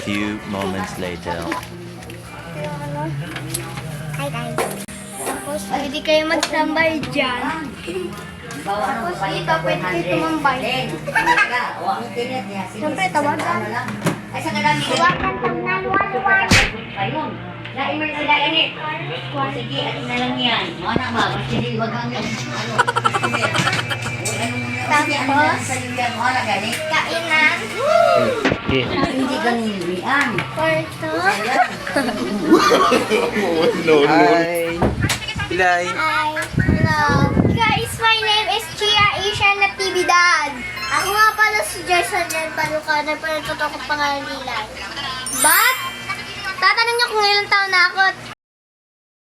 few moments later. Hi guys. Tapos, pwede kayo magtambay dyan. Tapos dito, pwede kayo tumambay. Siyempre, tawagan. Tawagan pag naluwan-luwan. Ayun. Lain mo na sila yan eh. Sige, atin na lang yan. Mga anak ba? Sige, wag kang ano. Tapos, kainan. Okay. Hindi ganun yan. Porto. Hi. Pilay. Hi. Hello. Guys, my name is Chia Asian Natividad. Ako nga pala si Jason Jan Paluca na pala totoo kong pangalan nila. But, tatanong niyo kung ilang taon na ako.